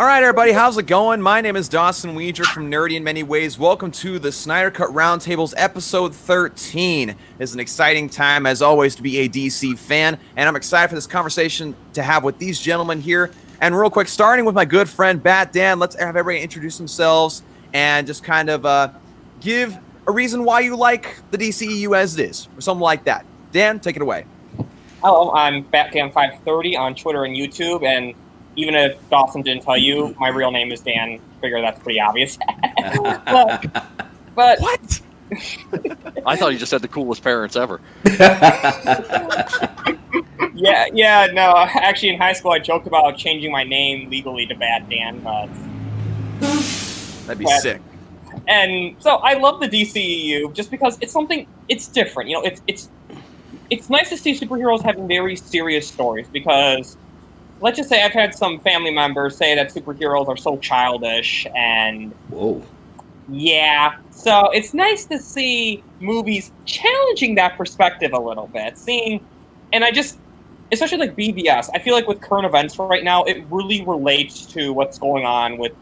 All right, everybody, how's it going? My name is Dawson Weeger from Nerdy in Many Ways. Welcome to the Snyder Cut Round Tables, episode 13. It's an exciting time, as always, to be a DC fan, and I'm excited for this conversation to have with these gentlemen here. And real quick, starting with my good friend, Bat Dan, let's have everybody introduce themselves and just kind of give a reason why you like the DCEU as it is, or something like that. Dan, take it away. Hello, I'm BatDan530 on Twitter and YouTube, and even if Dawson didn't tell you, my real name is Dan. Figure that's pretty obvious. but What? I thought he just had the coolest parents ever. No. Actually, in high school, I joked about changing my name legally to Bad Dan. That'd be sick. And so I love the DCEU just because it's different. You know, it's nice to see superheroes having very serious stories because, let's just say I've had some family members say that superheroes are so childish and... Whoa. Yeah. So it's nice to see movies challenging that perspective a little bit. Especially like BVS, I feel like with current events right now, it really relates to what's going on with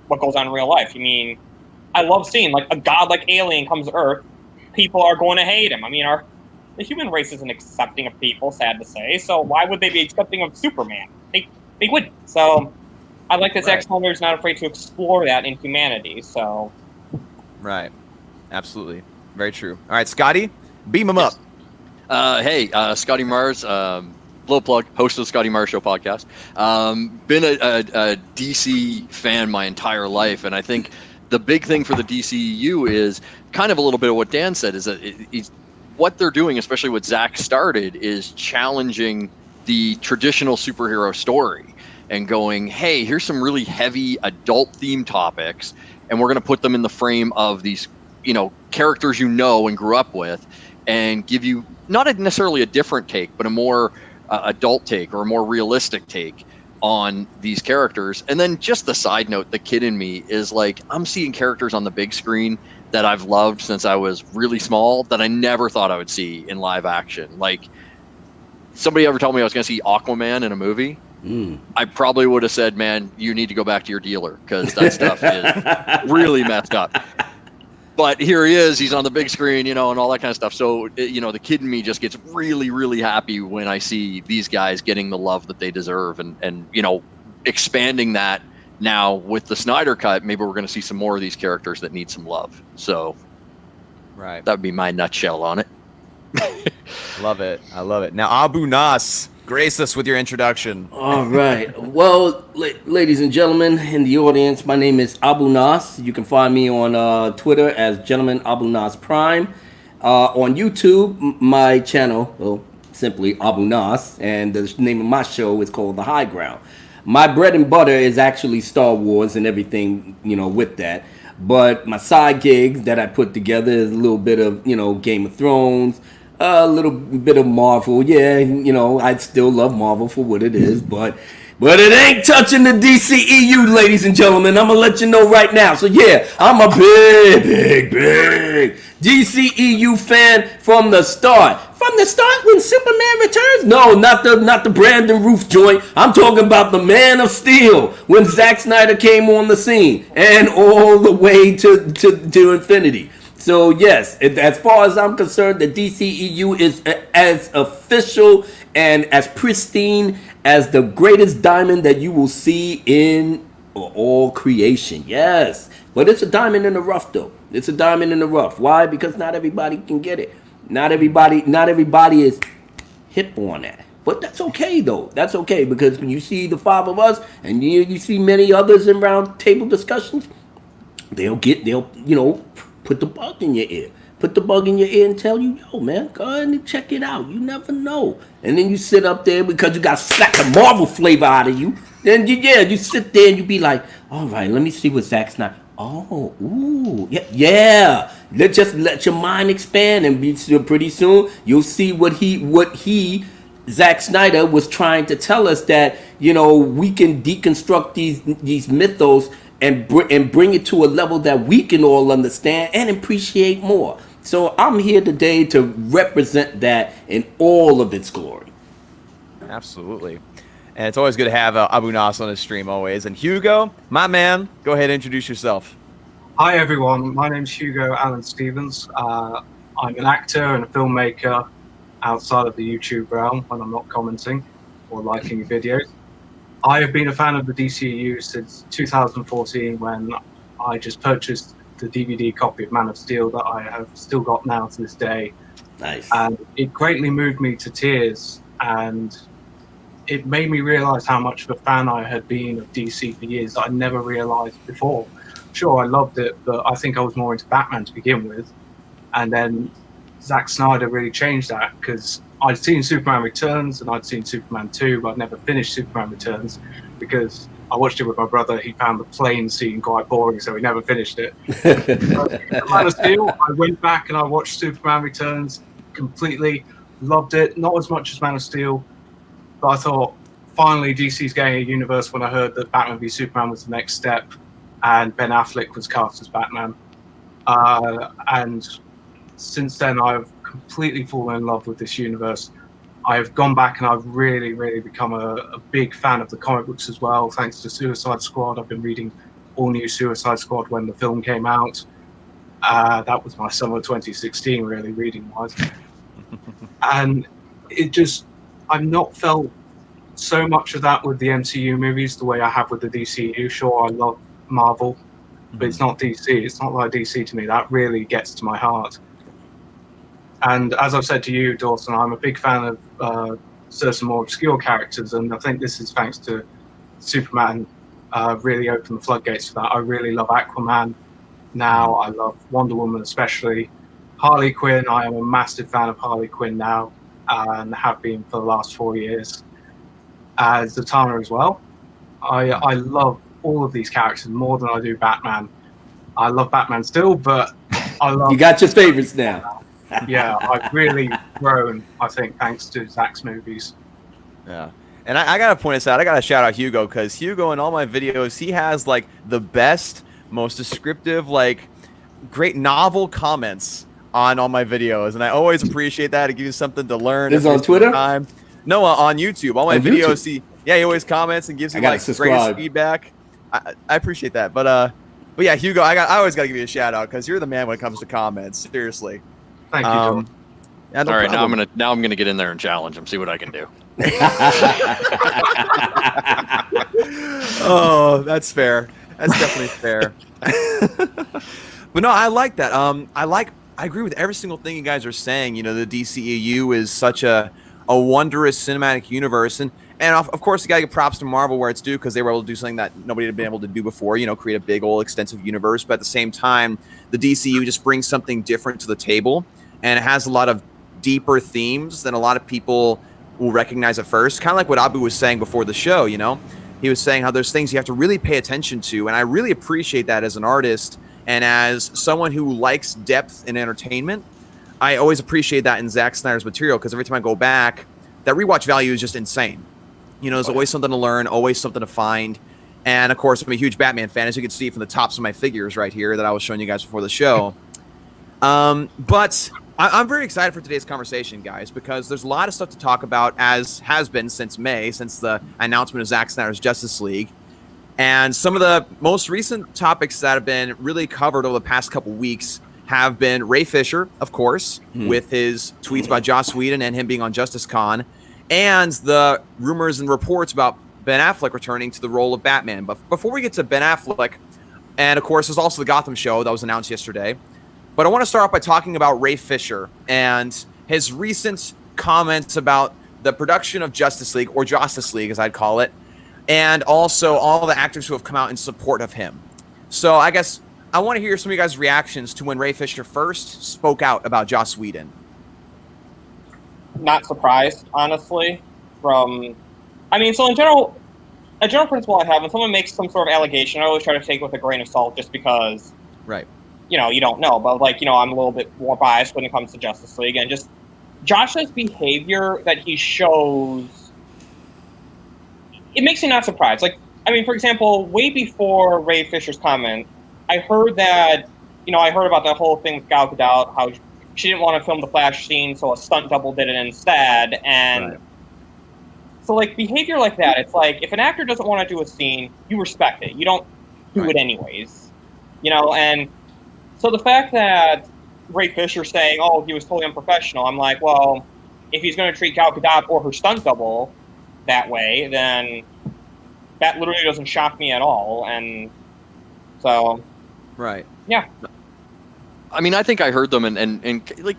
what goes on in real life. I mean, I love seeing like a godlike alien comes to Earth, people are going to hate him. I mean, the human race isn't accepting of people, sad to say, so why would they be accepting of Superman? They wouldn't. So I like that Zack Snyder is not afraid to explore that in humanity. So, right, absolutely, very true. All right, Scotty, beam him up. Hey, Scotty Mars, blow plug, host of the Scotty Mars Show podcast. Been a DC fan my entire life, and I think the big thing for the DCEU is kind of a little bit of what Dan said, is that what they're doing, especially what Zack started, is challenging the traditional superhero story and going, hey, here's some really heavy adult theme topics, and we're going to put them in the frame of these, characters and grew up with, and give you not necessarily a different take, but a more adult take or a more realistic take on these characters. And then just the side note, the kid in me is like, I'm seeing characters on the big screen that I've loved since I was really small that I never thought I would see in live action. Like, somebody ever told me I was going to see Aquaman in a movie, I probably would have said, man, you need to go back to your dealer because that stuff is really messed up. But here he is, he's on the big screen, and all that kind of stuff. So, the kid in me just gets really, really happy when I see these guys getting the love that they deserve and expanding that now with the Snyder Cut. Maybe we're going to see some more of these characters that need some love. So Right. that would be my nutshell on it. Love it. I love it. Now, Abu Nas, grace us with your introduction. All right. Well, ladies and gentlemen in the audience, my name is Abu Nas. You can find me on Twitter as Gentleman Abu Nas Prime. On YouTube, my channel, simply Abu Nas, and the name of my show is called The High Ground. My bread and butter is actually Star Wars and everything, with that. But my side gig that I put together is a little bit of, Game of Thrones, a little bit of Marvel. Yeah, I still love Marvel for what it is, but it ain't touching the DCEU, ladies and gentlemen. I'm gonna let you know right now. So yeah, I'm a big DCEU fan from the start. From the start when Superman Returns? No, not the Brandon Roof joint. I'm talking about the Man of Steel when Zack Snyder came on the scene and all the way to infinity. So yes, as far as I'm concerned, the DCEU is as official and as pristine as the greatest diamond that you will see in all creation. Yes, but it's a diamond in the rough, though. It's a diamond in the rough. Why? Because not everybody can get it. Not everybody is hip on that. But that's okay, though. That's okay, because when you see the five of us and you see many others in round table discussions, they'll put the bug in your ear. Put the bug in your ear and tell you, yo, man, go ahead and check it out. You never know. And then you sit up there because you got slack the Marvel flavor out of you. Then you sit there and you be like, all right, let me see what Zack Snyder. Oh, ooh, yeah. Let your mind expand, and pretty soon you'll see what Zack Snyder was trying to tell us, that we can deconstruct these mythos and bring it to a level that we can all understand and appreciate more. So I'm here today to represent that in all of its glory. Absolutely. And it's always good to have Abu Nas on the stream, always. And Hugo, my man, go ahead and introduce yourself. Hi, everyone. My name's Hugo Allen Stevens. I'm an actor and a filmmaker outside of the YouTube realm when I'm not commenting or liking videos. I have been a fan of the DCEU since 2014 when I just purchased the DVD copy of Man of Steel that I have still got now to this day. Nice. And it greatly moved me to tears, and it made me realize how much of a fan I had been of DC for years that I never realized before. Sure, I loved it, but I think I was more into Batman to begin with. And then Zack Snyder really changed that, because I'd seen Superman Returns and I'd seen Superman 2, but I'd never finished Superman Returns because I watched it with my brother. He found the plane scene quite boring, so he never finished it. Man of Steel, I went back and I watched Superman Returns completely, loved it. Not as much as Man of Steel, but I thought, finally, DC's getting a universe when I heard that Batman v Superman was the next step and Ben Affleck was cast as Batman. And since then, I've completely fallen in love with this universe. I've gone back and I've really, really become a big fan of the comic books as well, thanks to Suicide Squad. I've been reading all new Suicide Squad when the film came out. That was my summer 2016, really, reading-wise. And it just... I've not felt so much of that with the MCU movies the way I have with the DCU. Sure, I love Marvel, but it's not DC. It's not like DC to me. That really gets to my heart. And as I've said to you, Dawson, I'm a big fan of certain more obscure characters, and I think this is thanks to Superman really opened the floodgates for that. I really love Aquaman now. I love Wonder Woman especially. Harley Quinn, I am a massive fan of Harley Quinn now, and have been for the last 4 years. As Zatanna as well. I love all of these characters more than I do Batman. I love Batman still, but I love... You got your favorites now. Yeah, I've really grown, I think, thanks to Zack's movies. Yeah. And I got to point this out. I got to shout out Hugo, because Hugo in all my videos, he has, like, the best, most descriptive, like, great novel comments on all my videos, and I always appreciate that. It gives you something to learn. This is on Twitter? No, on YouTube. All my on videos, he always comments and gives you like great feedback. I appreciate that. But yeah, Hugo, I always got to give you a shout out because you're the man when it comes to comments. Seriously. Thank you, John. Yeah, no all right, problem. now I'm gonna get in there and challenge him, see what I can do. Oh, that's fair. That's definitely fair. But no, I like that. I agree with every single thing you guys are saying. You know, the DCEU is such a wondrous cinematic universe. And of course, you got to give props to Marvel where it's due, because they were able to do something that nobody had been able to do before, you know, create a big, old, extensive universe. But at the same time, the DCEU just brings something different to the table, and it has a lot of deeper themes than a lot of people will recognize at first. Kind of like what Abu was saying before the show, you know? He was saying how there's things you have to really pay attention to, and I really appreciate that as an artist. And as someone who likes depth in entertainment, I always appreciate that in Zack Snyder's material, because every time I go back, that rewatch value is just insane. You know, there's always something to learn, always something to find. And, of course, I'm a huge Batman fan, as you can see from the tops of my figures right here that I was showing you guys before the show. But I'm very excited for today's conversation, guys, because there's a lot of stuff to talk about, as has been since May, since the announcement of Zack Snyder's Justice League. And some of the most recent topics that have been really covered over the past couple weeks have been Ray Fisher, of course, with his tweets about Joss Whedon and him being on Justice Con, and the rumors and reports about Ben Affleck returning to the role of Batman. But before we get to Ben Affleck, and of course, there's also the Gotham show that was announced yesterday, but I want to start off by talking about Ray Fisher and his recent comments about the production of Justice League, or Justice League as I'd call it, and also all the actors who have come out in support of him. So I guess I want to hear some of you guys' reactions to when Ray Fisher first spoke out about Joss Whedon. Not surprised, honestly. So in general, a general principle I have, when someone makes some sort of allegation, I always try to take it with a grain of salt, just because, right? You know, you don't know. But, like, you know, I'm a little bit more biased when it comes to Justice League, and just Josh's behavior that he shows, it makes me not surprised. Like, I mean, for example, way before Ray Fisher's comment, I heard about the whole thing with Gal Gadot, how she didn't want to film the Flash scene, so a stunt double did it instead. And So, like, behavior like that, it's like, if an actor doesn't want to do a scene, you respect it. You don't do it anyways. You know, and so the fact that Ray Fisher's saying, oh, he was totally unprofessional, I'm like, well, if he's going to treat Gal Gadot or her stunt double that way, then that literally doesn't shock me at all. And so... Right. Yeah. I mean, I think I heard them and like,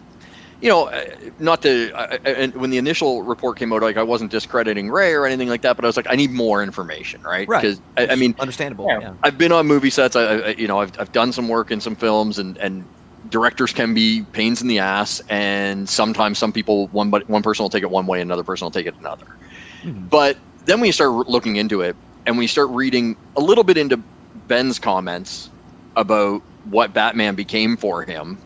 you know, not to, and when the initial report came out, like, I wasn't discrediting Ray or anything like that, but I was like, I need more information, right? Right. Because I mean, understandable. Yeah. Yeah. I've been on movie sets. I've done some work in some films, and directors can be pains in the ass, and sometimes some people, one person will take it one way, another person will take it another. Mm-hmm. But then when you start looking into it, and when you start reading a little bit into Ben's comments about what Batman became for him,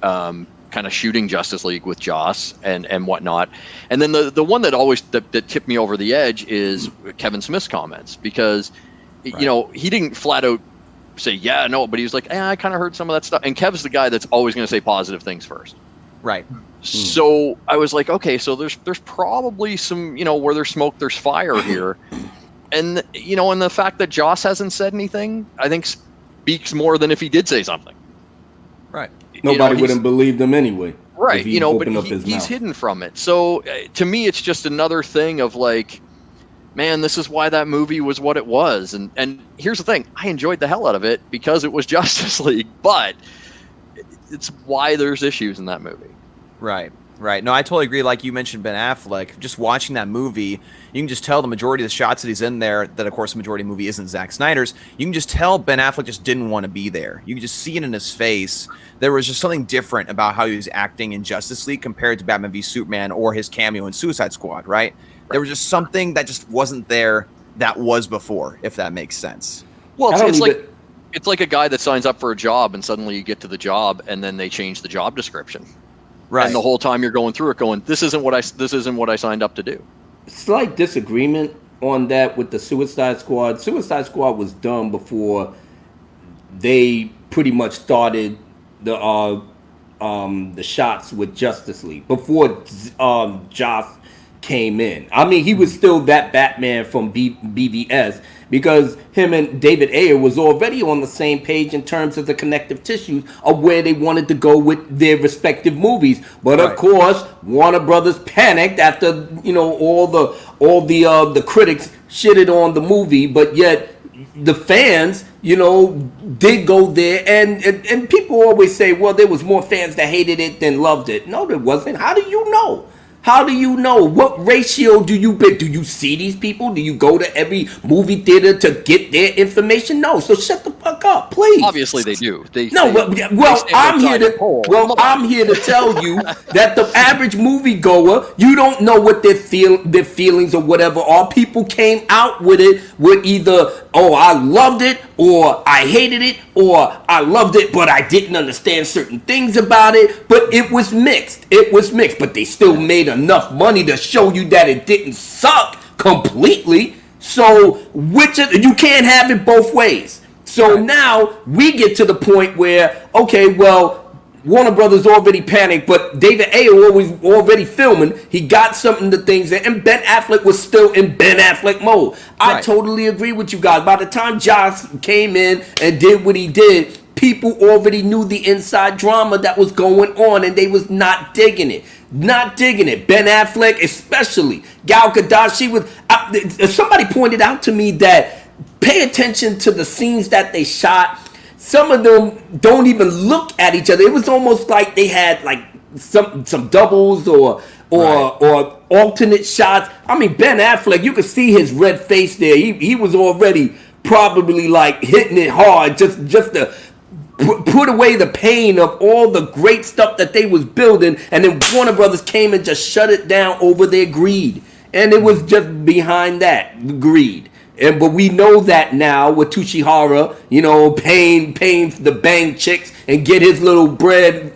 kind of shooting Justice League with Joss and whatnot. And then the one that always that tipped me over the edge is Kevin Smith's comments, because you know, he didn't flat out say yeah, no, but he was like, I kind of heard some of that stuff. And Kev's the guy that's always going to say positive things first. Right. So I was like, okay, so there's probably some, you know, where there's smoke, there's fire here. And, you know, and the fact that Joss hasn't said anything, I think speaks more than if he did say something. Right. Nobody wouldn't believe them anyway. Right, you know, but he's he's hidden from it. So to me, it's just another thing of like, man, this is why that movie was what it was. And here's the thing, I enjoyed the hell out of it because it was Justice League, but it's why there's issues in that movie. Right. Right. No, I totally agree. Like you mentioned, Ben Affleck, just watching that movie, you can just tell the majority of the shots that he's in there, that of course the majority of the movie isn't Zack Snyder's, you can just tell Ben Affleck just didn't want to be there. You can just see it in his face. There was just something different about how he was acting in Justice League compared to Batman v Superman or his cameo in Suicide Squad, right? There was just something that just wasn't there that was before, if that makes sense. Well, it's like a guy that signs up for a job and suddenly you get to the job and then they change the job description. Right. And the whole time you're going through it going, this isn't what I signed up to do. Slight disagreement on that with the Suicide Squad. Suicide Squad was done before they pretty much started the shots with Justice League. Before Joss came in. I mean, he was still that Batman from BVS because him and David Ayer was already on the same page in terms of the connective tissues of where they wanted to go with their respective movies. But of course, Warner Brothers panicked after, you know, all the critics shitted on the movie, but yet the fans, you know, did go there, and people always say, well, there was more fans that hated it than loved it. No, there wasn't. How do you know? How do you know? What ratio do you pick? Do you see these people? Do you go to every movie theater to get their information? No. So shut the fuck up, please. Obviously they do. I'm here to tell you that the average moviegoer, you don't know what their feelings or whatever are. People came out with it with either, oh, I loved it, or I hated it, or I loved it, but I didn't understand certain things about it. But it was mixed. But they still made enough money to show you that it didn't suck completely. So you can't have it both ways. So now we get to the point where, okay, well, Warner Brothers already panicked, but David Ayer was already filming. He got something to things, and Ben Affleck was still in Ben Affleck mode. I totally agree with you guys. By the time Joss came in and did what he did, people already knew the inside drama that was going on, and they was not digging it. Not digging it. Ben Affleck, especially. Gal Gadot, she was... somebody pointed out to me that pay attention to the scenes that they shot. Some of them don't even look at each other. It was almost like they had like some doubles or alternate shots. I mean, Ben Affleck, you could see his red face there. He was already probably like hitting it hard just to put away the pain of all the great stuff that they was building. And then Warner Brothers came and just shut it down over their greed. And it was just behind that, greed. But we know that now with Tushihara, you know, paying the bang chicks and get his little bread,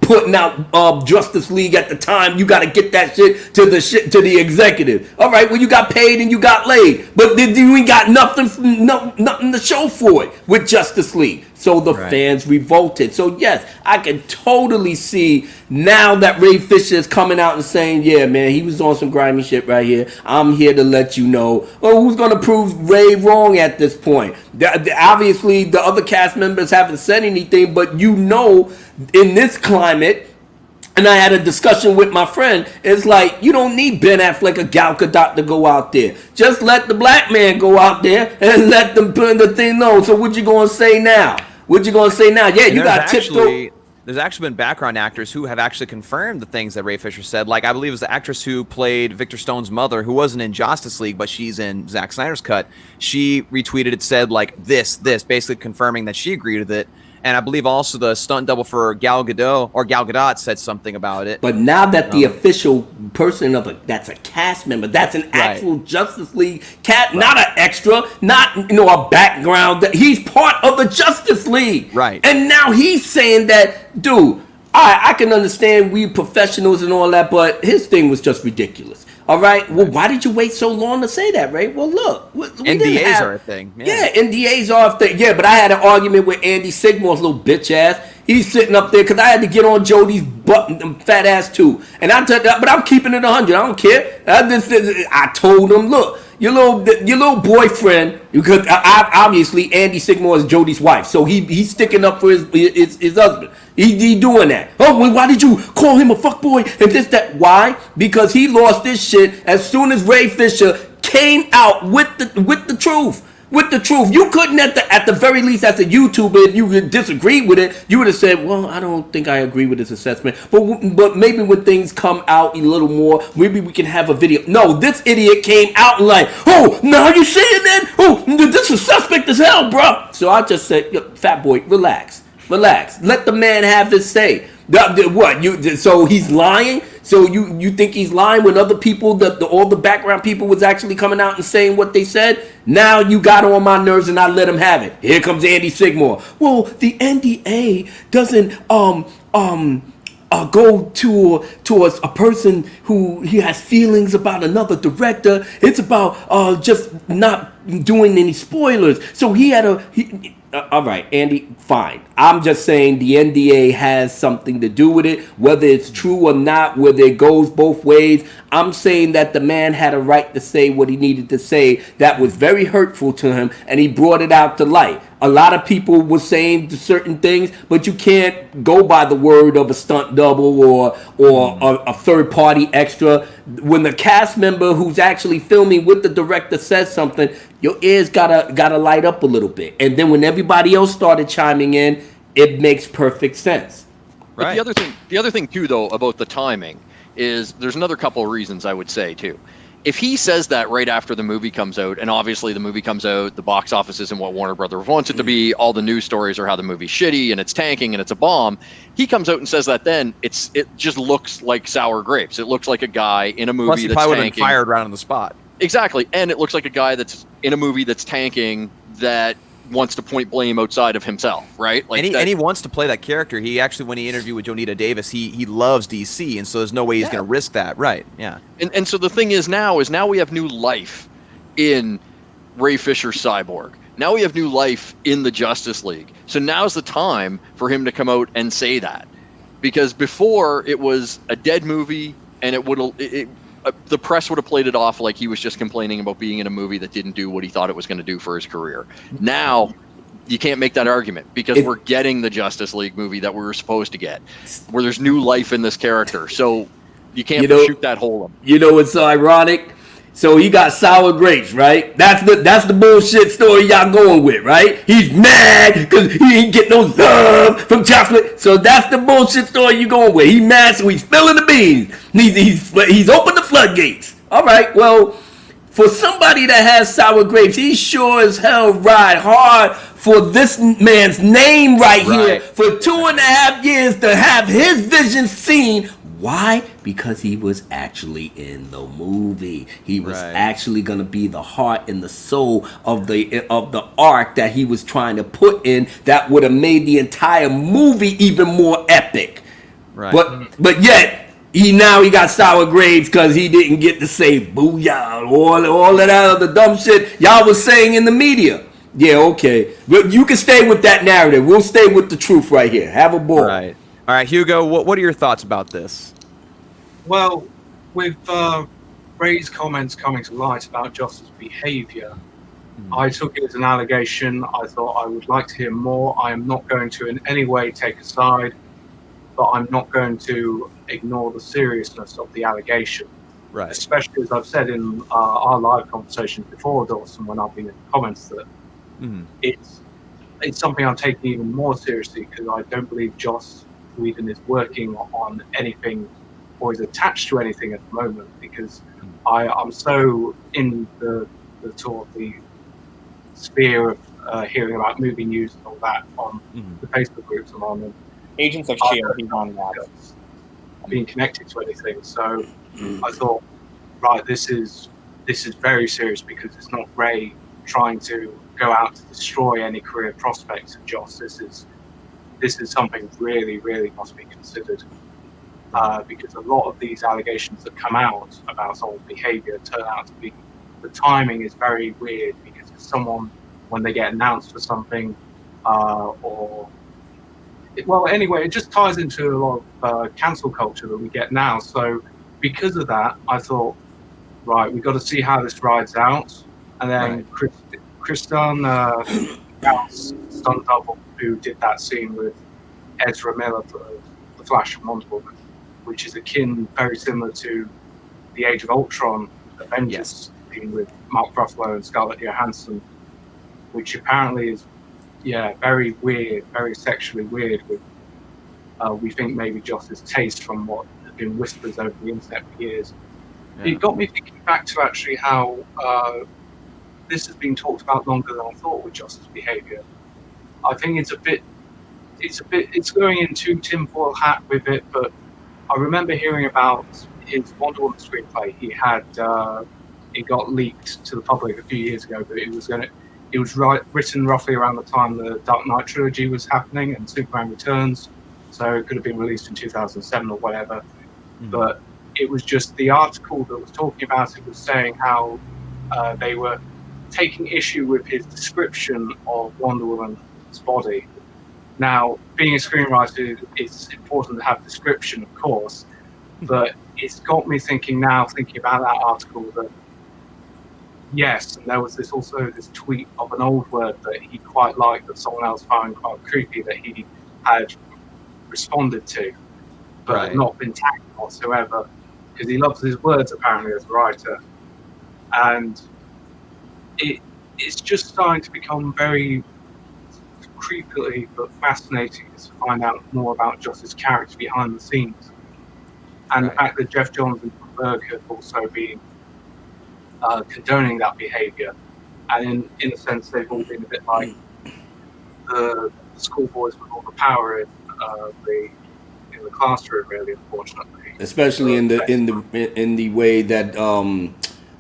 putting out Justice League at the time. You got to get that shit to the executive. All right, well, you got paid and you got laid, but you ain't got nothing to show for it with Justice League. So the fans revolted. So yes, I can totally see now that Ray Fisher is coming out and saying, yeah, man, he was on some grimy shit right here. I'm here to let you know. Well, who's going to prove Ray wrong at this point? Obviously, the other cast members haven't said anything, but in this climate, and I had a discussion with my friend, it's like, you don't need Ben Affleck or Gal Gadot to go out there. Just let the black man go out there and let them put the thing on. So what you going to say now? Yeah, you got tiptoe. There's actually been background actors who have actually confirmed the things that Ray Fisher said. Like, I believe it was the actress who played Victor Stone's mother, who wasn't in Justice League, but she's in Zack Snyder's cut. She retweeted it, said, like, this, basically confirming that she agreed with it. And I believe also the stunt double for Gal Gadot said something about it. But now that the official person that's a cast member, that's an actual Justice League cat, not an extra, not a background. He's part of the Justice League, right? And now he's saying that, dude, I can understand we professionals and all that, but his thing was just ridiculous. All right. Well, why did you wait so long to say that, Ray? Well, look, NDAs are a thing. Yeah, NDAs are a thing. Yeah, but I had an argument with Andy Sigmore's little bitch ass. He's sitting up there because I had to get on Jody's fat ass too, and but I'm keeping it 100. I don't care. I told him, look, your little boyfriend, because obviously Andy Sigmore is Jody's wife, so he's sticking up for his husband. He doing that. Oh, well, why did you call him a fuckboy and this, that? Why? Because he lost this shit as soon as Ray Fisher came out with the truth. With the truth. You couldn't at the very least as a YouTuber, if you disagreed with it, you would have said, well, I don't think I agree with this assessment. But maybe when things come out a little more, maybe we can have a video. No, this idiot came out and like, oh, now you saying that? Oh, this is suspect as hell, bro. So I just said, fat boy, relax. Let the man have his say. What? So he's lying? So you think he's lying when other people, all the background people was actually coming out and saying what they said? Now you got on my nerves and I let him have it. Here comes Andy Sigmore. Well, the NDA doesn't go towards a person who he has feelings about another director. It's about just not doing any spoilers. So he had all right, Andy, fine. I'm just saying the NDA has something to do with it, whether it's true or not, whether it goes both ways. I'm saying that the man had a right to say what he needed to say that was very hurtful to him, and he brought it out to light. A lot of people were saying certain things, but you can't go by the word of a stunt double or a third-party extra. When the cast member who's actually filming with the director says something, your ears gotta light up a little bit. And then when everybody else started chiming in, it makes perfect sense. Right. But the other thing too, though, about the timing is there's another couple of reasons I would say too. If he says that right after the movie comes out, and obviously the movie comes out, the box office isn't what Warner Brothers wants it to be, all the news stories are how the movie's shitty and it's tanking and it's a bomb, he comes out and says that, then it just looks like sour grapes. It looks like a guy in a movie Plus, he that's probably would have tanking. been fired right on the spot. Exactly, and it looks like a guy that's in a movie that's tanking that wants to point blame outside of himself, right? Like, and he wants to play that character. He actually, when he interviewed with Jonita Davis, he loves DC, and so there's no way he's going to risk that, right? Yeah. And so the thing is now we have new life in Ray Fisher's Cyborg. Now we have new life in the Justice League. So now's the time for him to come out and say that, because before it was a dead movie, and the press would have played it off like he was just complaining about being in a movie that didn't do what he thought it was going to do for his career. Now, you can't make that argument because we're getting the Justice League movie that we were supposed to get, where there's new life in this character. So you can't shoot that hole in. You know what's so ironic? So he got sour grapes, right? That's the bullshit story y'all going with, right? He's mad because he ain't getting no love from chocolate. So that's the bullshit story you going with. He mad, so he's spilling the beans. He's opened the floodgates. All right, well, for somebody that has sour grapes, he sure as hell ride hard for this man's name right here for 2.5 years to have his vision seen. Why? Because he was actually in the movie. He was actually going to be the heart and the soul of the arc that he was trying to put in, that would have made the entire movie even more epic. Right. But yet he got sour grades because he didn't get to say booyah, all of that other dumb shit y'all was saying in the media. Yeah, okay. But you can stay with that narrative. We'll stay with the truth right here. Have a ball. Right. All right, Hugo, what are your thoughts about this? Well, with Ray's comments coming to light about Joss's behavior, I took it as an allegation. I thought I would like to hear more. I am not going to in any way take a side, but I'm not going to ignore the seriousness of the allegation. Right. Especially as I've said in our live conversations before, Dawson, when I've been in the comments, that it's something I'm taking even more seriously, because I don't believe Joss Whedon is working on anything or is attached to anything at the moment, because I'm so in the sort of the sphere of hearing about movie news and all that on the Facebook groups I'm on, and Agents of S.H.I.E.L.D. he's on that. Being connected to anything. So I thought, right, this is very serious, because it's not Ray trying to go out to destroy any career prospects of Joss. This is something really, really must be considered, because a lot of these allegations that come out about someone's behavior turn out to be, the timing is very weird, because it's someone, when they get announced for something, anyway, it just ties into a lot of cancel culture that we get now. So because of that, I thought, right, we've got to see how this rides out. And then Kristen Gall's stunt double, who did that scene with Ezra Miller for The Flash and Wonder Woman, which is very similar to the Age of Ultron Avengers scene with Mark Ruffalo and Scarlett Johansson, which apparently is very weird, very sexually weird. With we think maybe Joss's taste, from what has been whispers over the internet for years. It got me thinking back to actually how this has been talked about longer than I thought with Joss's behaviour. I think it's going into tinfoil hat with it, but I remember hearing about his Wonder Woman screenplay. It got leaked to the public a few years ago, but it was written roughly around the time the Dark Knight trilogy was happening and Superman Returns, so it could have been released in 2007 or whatever. But it was just the article that was talking about it was saying how they were taking issue with his description of Wonder Woman's body. Now, being a screenwriter, it's important to have description, of course, but it's got me thinking about that article, that yes, and there was this tweet of an old word that he quite liked, that someone else found quite creepy, that he had responded to, but not been tagged whatsoever, because he loves his words apparently as a writer. And it's just starting to become very creepily but fascinating to find out more about Joss's character behind the scenes. And the fact that Jeff Johns and Berg have also been condoning that behaviour, and in a sense they've all been a bit like the schoolboys with all the power in the classroom, really, unfortunately. Especially in the way that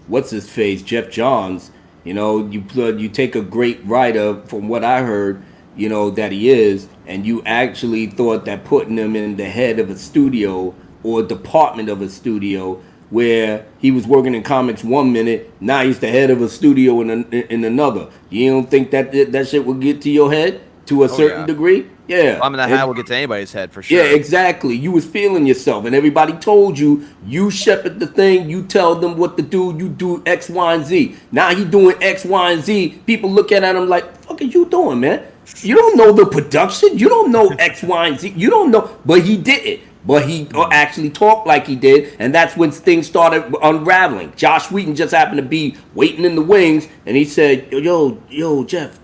what's his face, Jeff Johns. You take a great writer, from what I heard, that he is, and you actually thought that putting him in the head of a studio or department of a studio, where he was working in comics one minute, now he's the head of a studio in another. You don't think that shit will get to your head to a certain degree? Yeah. I mean, that will get to anybody's head for sure. Yeah, exactly. You was feeling yourself, and everybody told you shepherd the thing, you tell them what to do, you do X, Y, and Z. Now he doing X, Y, and Z. People looking at him like, what the fuck are you doing, man? You don't know the production. You don't know X, Y, and Z. You don't know. But he did it. But he actually talked like he did, and that's when things started unraveling. Joss Whedon just happened to be waiting in the wings, and he said, yo, Jeff,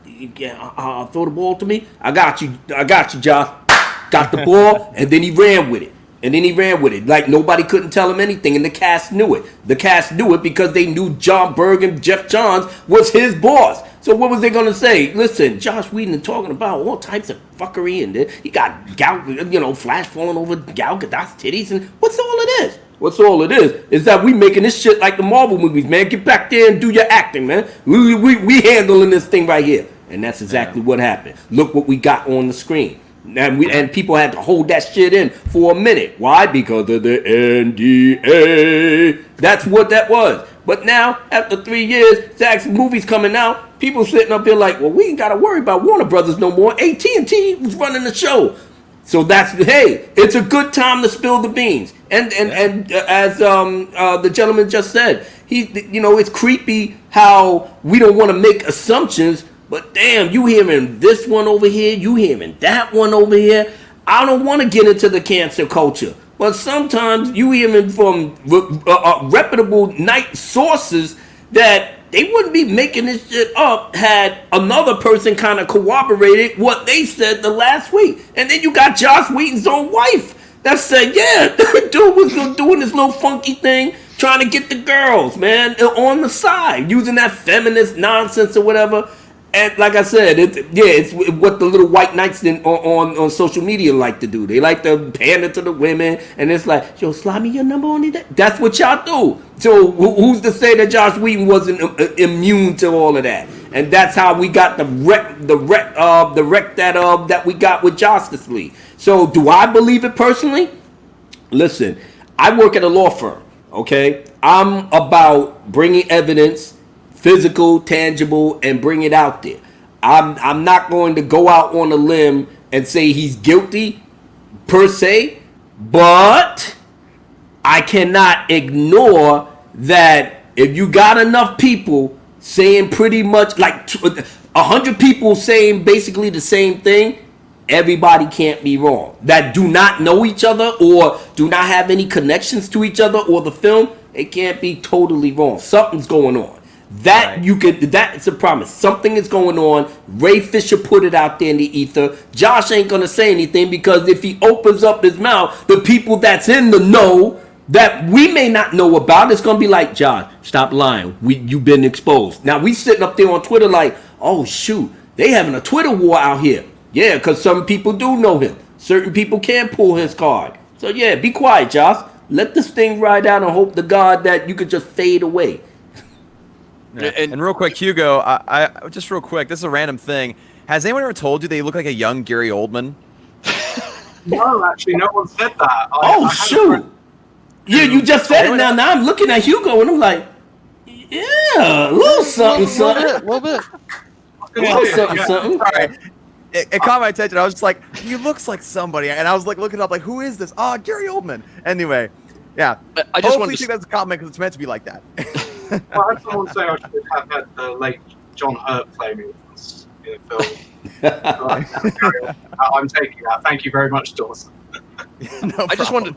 I'll throw the ball to me. I got you, Josh. Got the ball, and then he ran with it. Like nobody couldn't tell him anything, and the cast knew it. The cast knew it because they knew John Berg and Jeff Johns was his boss. So what was they gonna say? Listen, Joss Whedon talking about all types of fuckery, and he got Flash falling over Gal Gadot's titties, and what's all of this? What's all it is that we making this shit like the Marvel movies, man. Get back there and do your acting, man. We handling this thing right here, and that's exactly what happened. Look what we got on the screen. And people had to hold that shit in for a minute. Why? Because of the NDA. That's what that was. But now, after 3 years, Zach's movie's coming out. People sitting up here like, well, we ain't got to worry about Warner Brothers no more. AT&T was running the show. So it's a good time to spill the beans. And as the gentleman just said, it's creepy how we don't want to make assumptions. But damn, you hearing this one over here, you hearing that one over here. I don't want to get into the cancer culture, but sometimes you hearing from reputable night sources that they wouldn't be making this shit up had another person kind of corroborated what they said the last week. And then you got Joss Whedon's own wife that said, yeah, the dude was doing this little funky thing, trying to get the girls, man, on the side, using that feminist nonsense or whatever. And like I said, it's what the little white knights on social media like to do. They like to pander to the women, and it's like, yo, slide me your number on it. That's what y'all do. So who's to say that Joss Whedon wasn't immune to all of that? And that's how we got the wreck that we got with Justice League. So do I believe it personally? Listen, I work at a law firm. Okay, I'm about bringing evidence. Physical, tangible, and bring it out there. I'm not going to go out on a limb and say he's guilty per se, but I cannot ignore that if you got enough people saying pretty much like 100 people saying basically the same thing, everybody can't be wrong. That do not know each other or do not have any connections to each other or the film, it can't be totally wrong. Something's going on. That's a promise. Something is going on. Ray Fisher put it out there in the ether. Josh ain't gonna say anything because if he opens up his mouth, the people that's in the know that we may not know about, it's gonna be like, Josh, stop lying. You've been exposed. Now we sitting up there on Twitter like, oh shoot, they having a Twitter war out here. Yeah, because some people do know him. Certain people can't pull his card. So yeah, be quiet, Josh. Let this thing ride out and hope to God that you could just fade away. Yeah. And real quick, Hugo, I just real quick, this is a random thing. Has anyone ever told you they look like a young Gary Oldman? No, actually, no one said that. Shoot. Yeah, you just said it now. Now I'm looking at Hugo and I'm like, yeah, a little something. A little bit. Something. All right. It caught my attention. I was just like, he looks like somebody. And I was like looking up like, who is this? Oh, Gary Oldman. Anyway, yeah. I just hopefully think that's a compliment because it's meant to be like that. Well, I had someone say I should have had the late John Hurt play me in the film. I'm taking that. Thank you very much, Dawson. No I just wanted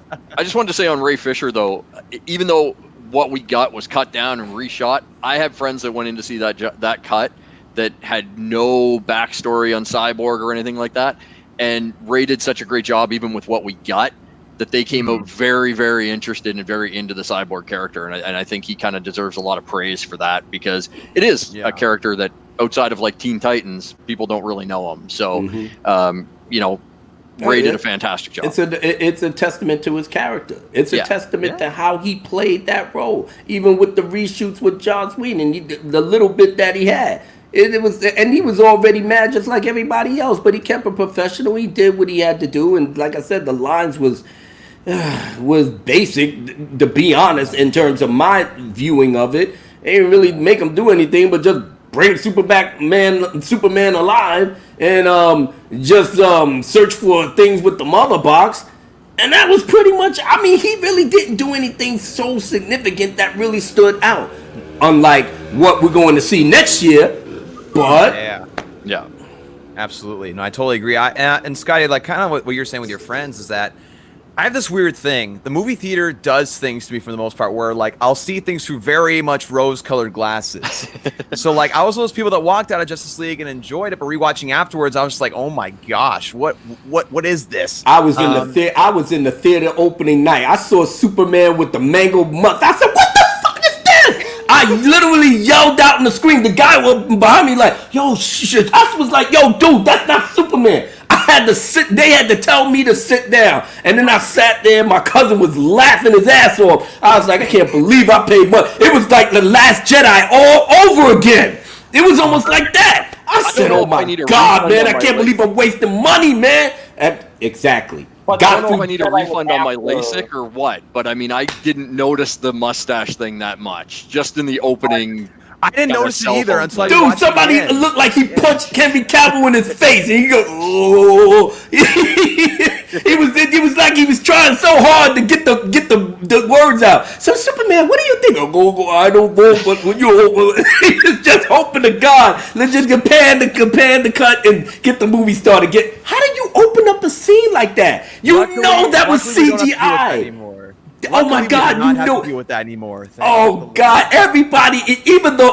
to say on Ray Fisher though, even though what we got was cut down and reshot, I have friends that went in to see that cut that had no backstory on Cyborg or anything like that, and Ray did such a great job even with what we got that they came out very, very interested and very into the Cyborg character. And I think he kind of deserves a lot of praise for that because it is a character that outside of like Teen Titans, people don't really know him. So, Ray did a fantastic job. It's a testament to his character. It's a testament to how he played that role. Even with the reshoots with Joss Whedon, the little bit that he had. And he was already mad just like everybody else, but he kept it professional. He did what he had to do. And like I said, the lines was basic, to be honest, in terms of my viewing of it. They didn't really make him do anything but just bring Superman alive and just search for things with the mother box. And that was pretty much, I mean, he really didn't do anything so significant that really stood out. Unlike what we're going to see next year, but... Yeah. Absolutely. No, I totally agree. And Scotty, like kind of what you're saying with your friends is that I have this weird thing. The movie theater does things to me for the most part where like I'll see things through very much rose-colored glasses. So like I was one of those people that walked out of Justice League and enjoyed it, but rewatching afterwards, I was just like, oh my gosh, what is this? I was in the theater opening night. I saw Superman with the mangled month. I said, what the fuck is this? I literally yelled out on the screen. The guy was behind me like, yo, shit. I was like, yo, dude, that's not Superman. I had to sit. They had to tell me to sit down. And then I sat there. My cousin was laughing his ass off. I was like, I can't believe I paid money. It was like The Last Jedi all over again. It was almost like that. I said, oh my God, man, I can't believe I'm wasting money, man. Exactly. I don't know if I need a refund on my LASIK or what, but I mean, I didn't notice the mustache thing that much. Just in the opening. I didn't notice it either until dude, somebody looked like he punched Henry Cavill in his face, and he goes, oh. It was like he was trying so hard to get the words out. So Superman, what do you think? I don't know, but he was just hoping to God. Let's just compare the cut and get the movie started. How did you open up a scene like that? That was CGI. Oh my God! You don't have to deal with that anymore. Oh God! Everybody, even the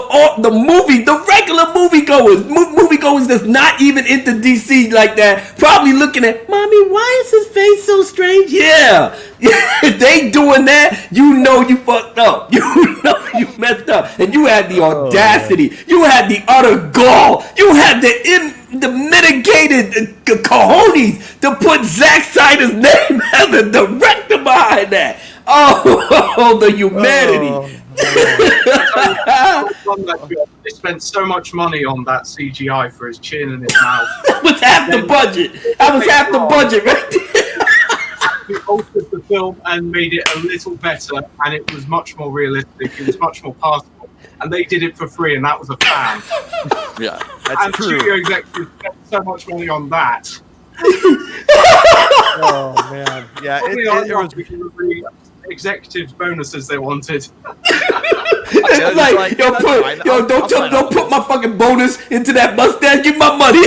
regular moviegoers that's not even into DC like that, probably looking at, mommy, why is his face so strange? Yeah. If they doing that, you know you fucked up. You know you messed up, and you had the audacity, you had the utter gall, you had the mitigated cojones to put Zack Snyder's name as the director behind that. Oh, the humanity. They spent so much money on that CGI for his chin and his mouth. That was half the budget. That was half the budget right there. We altered the film and made it a little better, and it was much more realistic. It was much more passable. And they did it for free, and that was a fan. Yeah, that's and true. studio executives spent so much money on that. Oh man, yeah, it was the executives bonuses they wanted. It's like, don't put my fucking bonus into that mustache. Give my money.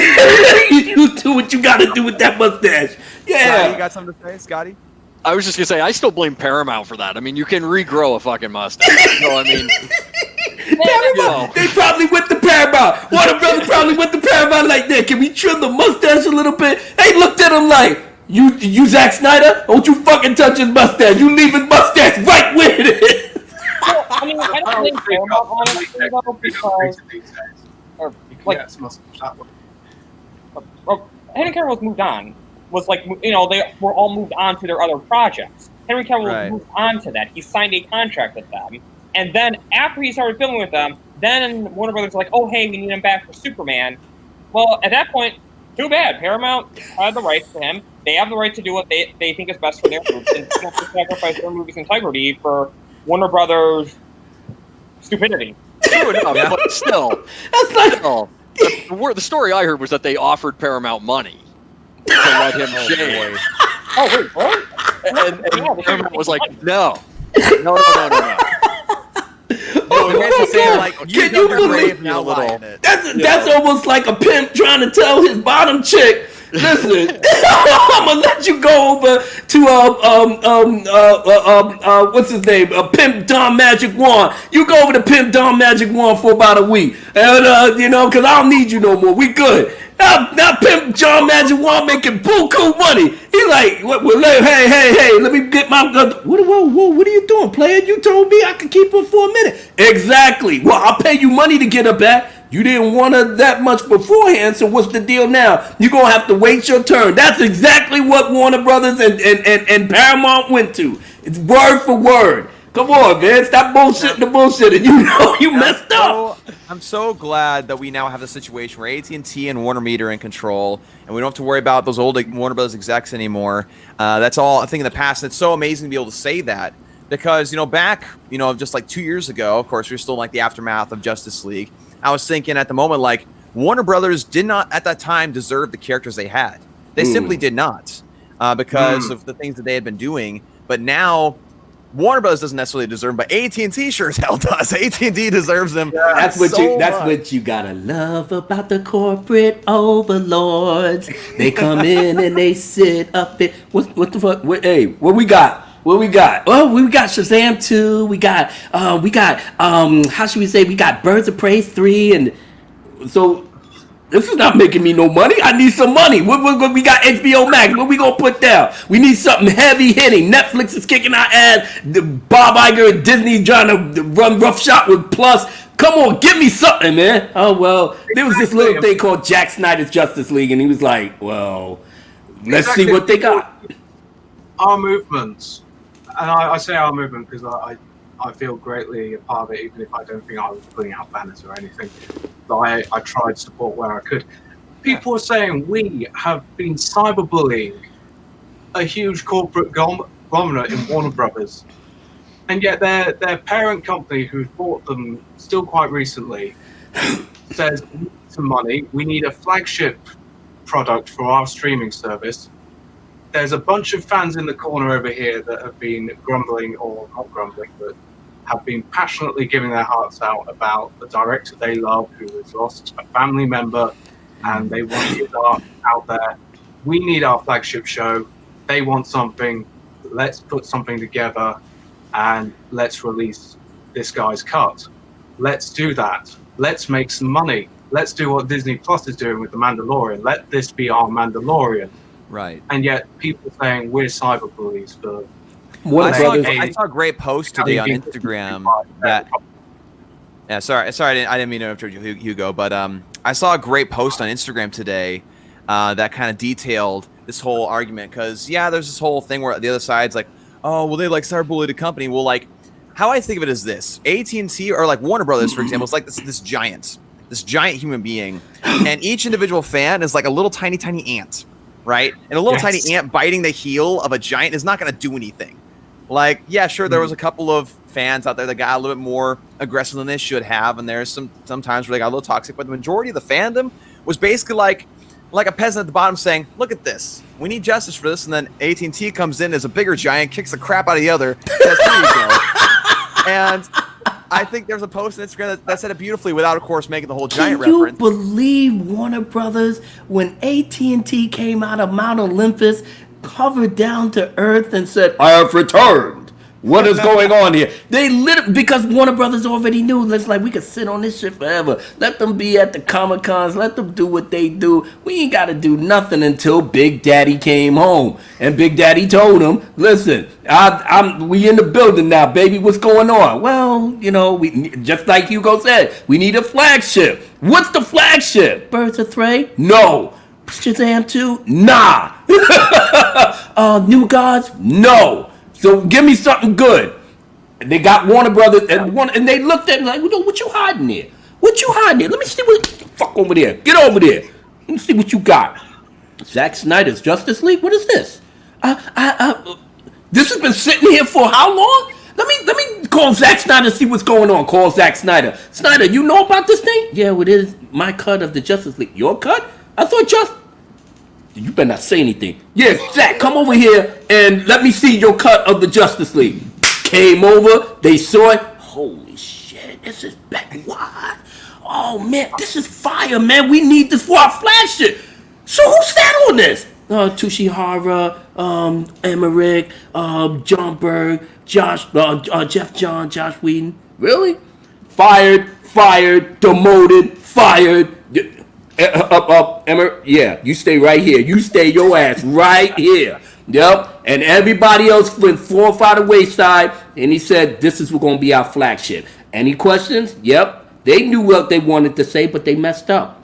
You do what you gotta do with that mustache. Yeah. You got something to say, Scotty? I was just gonna say, I still blame Paramount for that. I mean, you can regrow a fucking mustache. So I mean, they probably went to Paramount. Warner Brothers probably went to Paramount like that. Can we trim the mustache a little bit? They looked at him like, you Zack Snyder? Don't you fucking touch his mustache. You leave his mustache right with it. Well, I mean, I don't think Paramount honestly though, because Henry Cavill was moved on. Was like, they were all moved on to their other projects. Henry Cavill was moved on to that. He signed a contract with them, and then after he started filming with them, then Warner Brothers was like, oh hey, we need him back for Superman. Well, at that point, too bad. Paramount had the rights to him. They have the right to do what they think is best for their movies, and not to sacrifice their movie's integrity for Warner Brothers' stupidity. True enough, but still, the story I heard was that they offered Paramount money to let him shave. Oh wait, what? And Paramount was like, no. That's almost like a pimp trying to tell his bottom chick, listen, I'm gonna let you go over to what's his name? Pimp Don Magic Wand. You go over to Pimp Don Magic Wand for about a week, and because I don't need you no more. We good. Now Pimp John Magic Wand making buku money. He like, hey, let me get my. What are you doing, player? You told me I could keep her for a minute. Exactly. Well, I'll pay you money to get her back. You didn't want her that much beforehand, so what's the deal now? You're going to have to wait your turn. That's exactly what Warner Brothers and Paramount went to. It's word for word. Come on, man. Stop bullshitting the bullshit. And you messed up. I'm so glad that we now have a situation where AT&T and Warner Media are in control, and we don't have to worry about those old Warner Brothers execs anymore. That's all I think in the past. And it's so amazing to be able to say that because, back, just like 2 years ago, of course, we were still in like the aftermath of Justice League. I was thinking at the moment, like, Warner Brothers did not, at that time, deserve the characters they had. They simply did not because of the things that they had been doing. But now, Warner Brothers doesn't necessarily deserve them, but AT&T sure as hell does. AT&T deserves them. That's what you gotta love about the corporate overlords. They come in and they sit up there. What the fuck? What we got? What we got? Oh, we got Shazam 2. We got how should we say? We got Birds of Prey 3, and so This is not making me no money. I need some money. What we got HBOmax. What we gonna put down? We need something heavy hitting. Netflix is kicking our ass. Bob Iger and Disney trying to run roughshod with Plus. Come on, give me something, man. Oh, well, there was this little thing called Jack Snyder's Justice League, and he was like, well, let's see what they got. Our movements, and I say our movement because I feel greatly a part of it, even if I don't think I was putting out banners or anything. But I tried to support where I could. People are saying we have been cyberbullying a huge corporate conglomerate in Warner Brothers. And yet their parent company, who's bought them still quite recently, says we need some money. We need a flagship product for our streaming service. There's a bunch of fans in the corner over here that have been grumbling, or not grumbling, but have been passionately giving their hearts out about the director they love who has lost a family member, and they want his art out there. We need our flagship show. They want something. Let's put something together. And let's release this guy's cut. Let's do that. Let's make some money. Let's do what Disney Plus is doing with The Mandalorian. Let this be our Mandalorian. Right. And yet people saying we're cyberbullies for... I saw a great post today on Instagram that... Yeah, sorry, I didn't mean to interrupt you, Hugo, but I saw a great post on Instagram today that kind of detailed this whole argument. Because, yeah, there's this whole thing where the other side's like, oh, well, they like cyberbullied a company. Well, like, how I think of it is this: AT&T or like Warner Brothers, for example, is like this giant human being, and each individual fan is like a little tiny ant, right? And a little tiny ant biting the heel of a giant is not going to do anything. Like, yeah, sure, there was a couple of fans out there that got a little bit more aggressive than they should have, and there's some times where they got a little toxic, but the majority of the fandom was basically like a peasant at the bottom saying, look at this, we need justice for this. And then AT&T comes in as a bigger giant, kicks the crap out of the other, says, here you go. And I think there's a post on Instagram that said it beautifully without, of course, making the whole giant reference. Can you believe Warner Brothers, when AT&T came out of Mount Olympus, covered down to earth and said, I have returned. What is going on here? They literally, because Warner Brothers already knew, it's like, we could sit on this shit forever. Let them be at the Comic-Cons. Let them do what they do. We ain't got to do nothing until Big Daddy came home. And Big Daddy told him, listen, we in the building now, baby. What's going on? Well, you know, we just like Hugo said, we need a flagship. What's the flagship? Birds of Prey? No. Shazam 2? Nah. New Gods? No. So give me something good. And they got Warner Brothers, and they looked at me like, what you hiding there? What you hiding there? Let me see what fuck over there. Get over there. Let me see what you got. Zack Snyder's Justice League? What is this? This has been sitting here for how long? Let me call Zack Snyder and see what's going on. Call Zack Snyder. Snyder, you know about this thing? Yeah, well, it is my cut of the Justice League. Your cut? I thought you better not say anything. Yeah, Zach, come over here and let me see your cut of the Justice League. Came over, they saw it. Holy shit, this is back. What? Oh, man, this is fire, man. We need this for our flagship. So who sat on this? Tushihara, Emmerich, John Berg, Jeff John, Joss Whedon. Really? Fired, demoted, fired. Emma, yeah, you stay right here. You stay your ass right here. Yep. And everybody else went 4 or 5 to the wayside, and he said, this is going to be our flagship. Any questions? Yep. They knew what they wanted to say, but they messed up.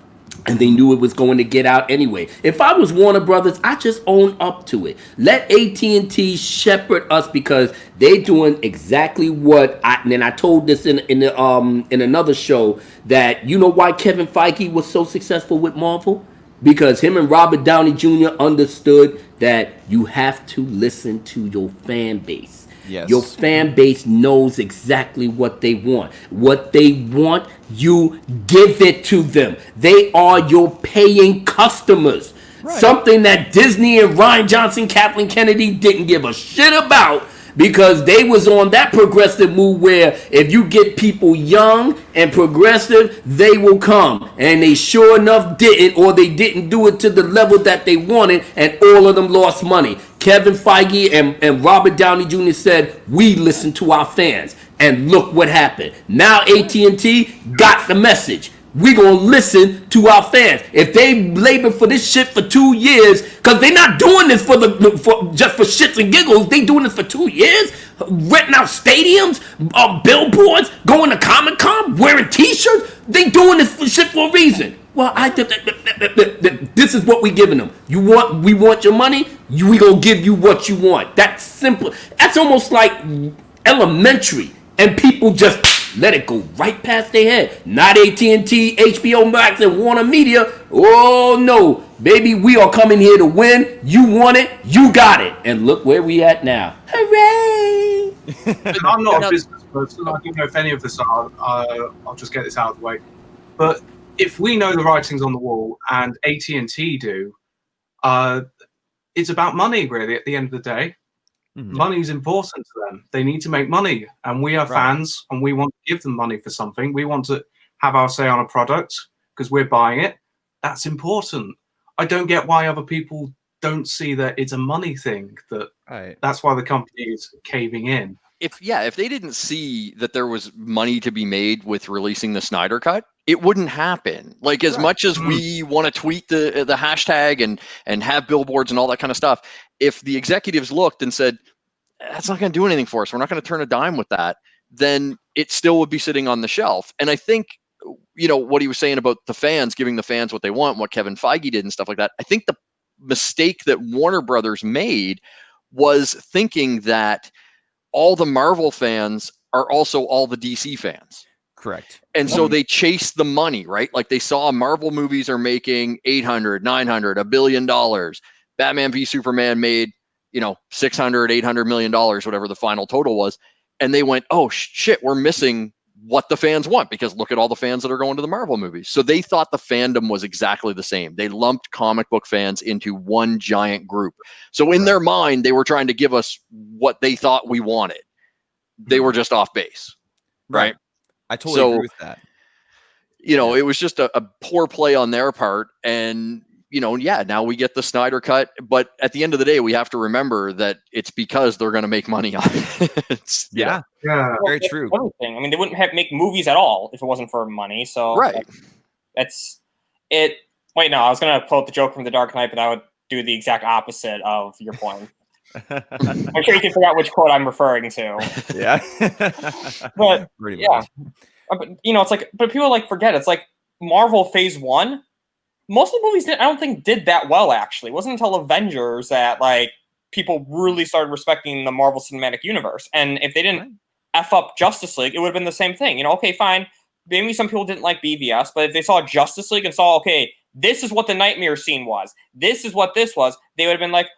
And they knew it was going to get out anyway. If I was Warner Brothers, I just own up to it. Let AT&T shepherd us, because they're doing exactly what I told this in another show, that you know why Kevin Feige was so successful with Marvel? Because him and Robert Downey Jr. understood that you have to listen to your fan base. Yes. Your fan base knows exactly what they want. What they want, you give it to them. They are your paying customers. Right. Something that Disney and Rian Johnson, Kathleen Kennedy didn't give a shit about, because they was on that progressive move where if you get people young and progressive, they will come. And they sure enough didn't, or they didn't do it to the level that they wanted, and all of them lost money. Kevin Feige and Robert Downey Jr. said, we listen to our fans. And look what happened. Now AT&T got the message. we gonna listen to our fans. If they labor for this shit for 2 years, because they're not doing this for just for shits and giggles. They doing this for 2 years, renting out stadiums, billboards, going to Comic-Con, wearing T-shirts. They doing this for shit for a reason. Well, this is what we giving them. We want your money. We gonna give you what you want. That's simple. That's almost like elementary, and people just let it go right past their head. Not AT&T, HBOmax, and Warner Media. Oh no, baby, we are coming here to win. You want it, you got it, and look where we at now. Hooray! And I'm not a business person. I don't know if any of this are. I'll just get this out of the way. But if we know the writing's on the wall and AT&T do, it's about money, really, at the end of the day. Mm-hmm. Money is important to them. They need to make money. And we are fans, and we want to give them money for something. We want to have our say on a product because we're buying it. That's important. I don't get why other people don't see that it's a money thing. That's why the company is caving in. If they didn't see that there was money to be made with releasing the Snyder Cut, it wouldn't happen. Like, as much as we want to tweet the hashtag and have billboards and all that kind of stuff, if the executives looked and said, that's not going to do anything for us, we're not going to turn a dime with that, then it still would be sitting on the shelf. And I think, what he was saying about the fans, giving the fans what they want, what Kevin Feige did and stuff like that, I think the mistake that Warner Brothers made was thinking that all the Marvel fans are also all the DC fans. Correct. And so they chase the money, right? Like, they saw Marvel movies are making 800, 900, $1 billion. Batman v Superman made, $600, $800 million, whatever the final total was. And they went, oh shit, we're missing what the fans want, because look at all the fans that are going to the Marvel movies. So they thought the fandom was exactly the same. They lumped comic book fans into one giant group. So in their mind, they were trying to give us what they thought we wanted. They were just off base. Right. I totally agree with that. It was just a poor play on their part. And, now we get the Snyder Cut. But at the end of the day, we have to remember that it's because they're going to make money on it. Yeah. Very true. Everything. I mean, they wouldn't make movies at all if it wasn't for money. So that's it. Wait, no, I was going to quote the joke from The Dark Knight, but I would do the exact opposite of your point. I'm sure you can figure out which quote I'm referring to. Yeah. But but it's like, but people forget, it's like Marvel Phase 1. Most of the movies I don't think did that well, actually. It wasn't until Avengers that people really started respecting the Marvel Cinematic Universe. And if they didn't F up Justice League, it would have been the same thing. Okay, fine. Maybe some people didn't like BVS, but if they saw Justice League and saw, okay, this is what the nightmare scene was, this is what this was, they would have been like,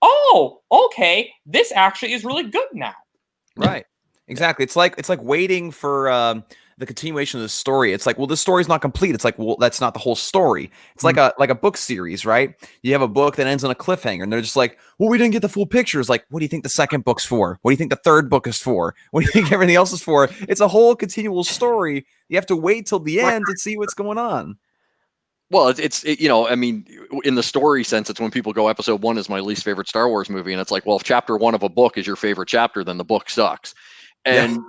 oh, okay, this actually is really good now. Right. Exactly. It's like waiting for the continuation of the story. It's like, well, this story's not complete. It's like, well, that's not the whole story. It's like a book series, right? You have a book that ends on a cliffhanger, and they're just like, well, we didn't get the full picture. It's like, what do you think the second book's for? What do you think the third book is for? What do you think everything else is for? It's a whole continual story. You have to wait till the end to see what's going on. Well, I mean, in the story sense, it's when people go, episode 1 is my least favorite Star Wars movie. And it's like, well, if chapter 1 of a book is your favorite chapter, then the book sucks. And